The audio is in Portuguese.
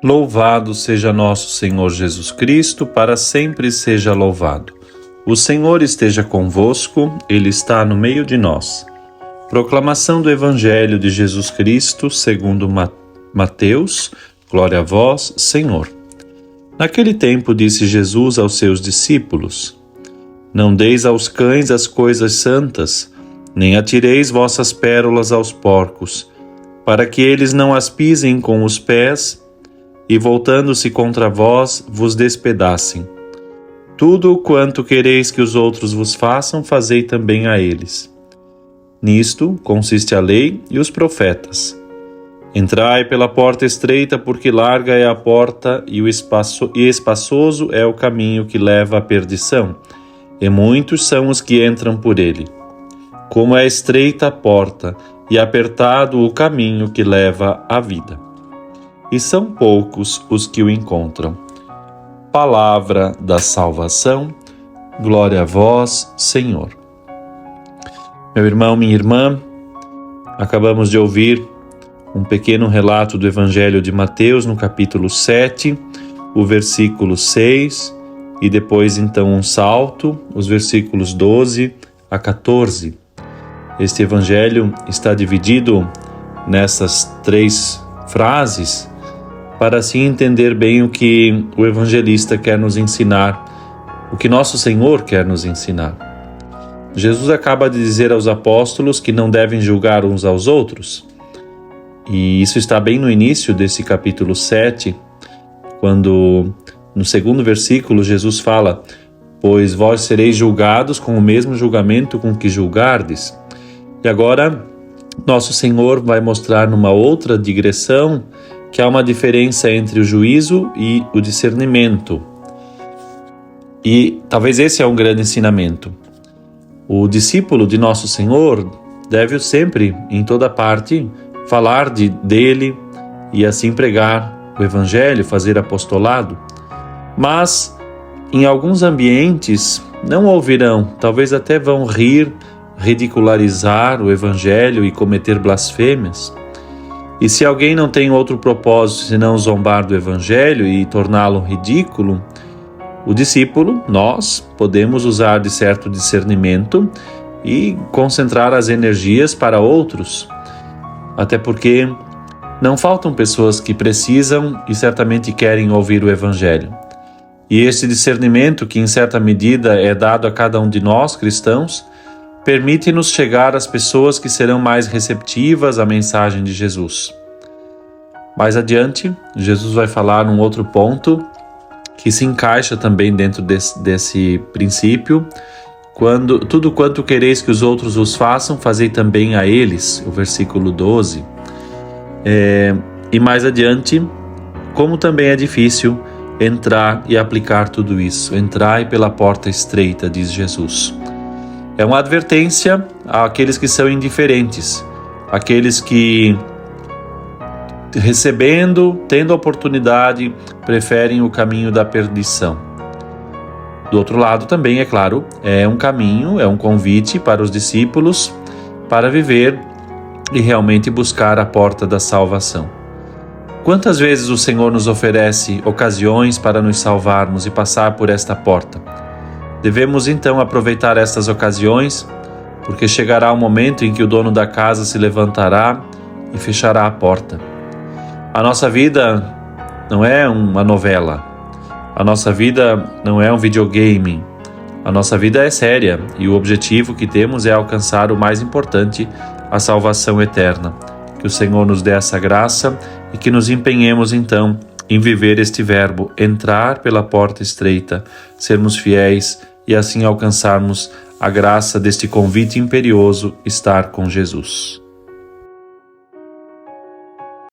Louvado seja nosso Senhor Jesus Cristo, para sempre seja louvado. O Senhor esteja convosco, Ele está no meio de nós. Proclamação do Evangelho de Jesus Cristo, segundo Mateus. Glória a vós, Senhor. Naquele tempo disse Jesus aos seus discípulos: Não deis aos cães as coisas santas, nem atireis vossas pérolas aos porcos, para que eles não as pisem com os pés e, voltando-se contra vós, vos despedacem. Tudo quanto quereis que os outros vos façam, fazei também a eles. Nisto consiste a lei e os profetas. Entrai pela porta estreita, porque larga é a porta e espaçoso é o caminho que leva à perdição, e muitos são os que entram por ele. Como é estreita a porta e apertado o caminho que leva à vida, e são poucos os que o encontram. Palavra da salvação, glória a vós, Senhor. Meu irmão, minha irmã, acabamos de ouvir um pequeno relato do Evangelho de Mateus, no capítulo 7, o versículo 6, e depois então um salto, os versículos 12 a 14. Este Evangelho está dividido nessas 3 frases, para assim entender bem o que o evangelista quer nos ensinar, o que nosso Senhor quer nos ensinar. Jesus acaba de dizer aos apóstolos que não devem julgar uns aos outros, e isso está bem no início desse capítulo 7, quando no segundo versículo Jesus fala: Pois vós sereis julgados com o mesmo julgamento com que julgardes. E agora nosso Senhor vai mostrar numa outra digressão que há uma diferença entre o juízo e o discernimento. E talvez esse é um grande ensinamento. O discípulo de nosso Senhor deve sempre, em toda parte, falar dele e assim pregar o Evangelho, fazer apostolado. Mas, em alguns ambientes, não ouvirão, talvez até vão rir, ridicularizar o Evangelho e cometer blasfêmias. E se alguém não tem outro propósito senão zombar do Evangelho e torná-lo ridículo, o discípulo, nós, podemos usar de certo discernimento e concentrar as energias para outros. Até porque não faltam pessoas que precisam e certamente querem ouvir o Evangelho. E esse discernimento, que em certa medida é dado a cada um de nós, cristãos, permite-nos chegar às pessoas que serão mais receptivas à mensagem de Jesus. Mais adiante, Jesus vai falar num outro ponto que se encaixa também dentro desse princípio. Tudo quanto quereis que os outros vos façam, fazei também a eles, o versículo 12. E mais adiante, como também é difícil entrar e aplicar tudo isso. Entrai pela porta estreita, diz Jesus. É uma advertência àqueles que são indiferentes, aqueles que, recebendo, tendo a oportunidade, preferem o caminho da perdição. Do outro lado também, é claro, é um caminho, é um convite para os discípulos para viver e realmente buscar a porta da salvação. Quantas vezes o Senhor nos oferece ocasiões para nos salvarmos e passar por esta porta? Devemos então aproveitar estas ocasiões, porque chegará o momento em que o dono da casa se levantará e fechará a porta. A nossa vida não é uma novela, a nossa vida não é um videogame, a nossa vida é séria e o objetivo que temos é alcançar o mais importante, a salvação eterna. Que o Senhor nos dê essa graça e que nos empenhemos então em viver este verbo, entrar pela porta estreita, sermos fiéis e assim alcançarmos a graça deste convite imperioso, estar com Jesus.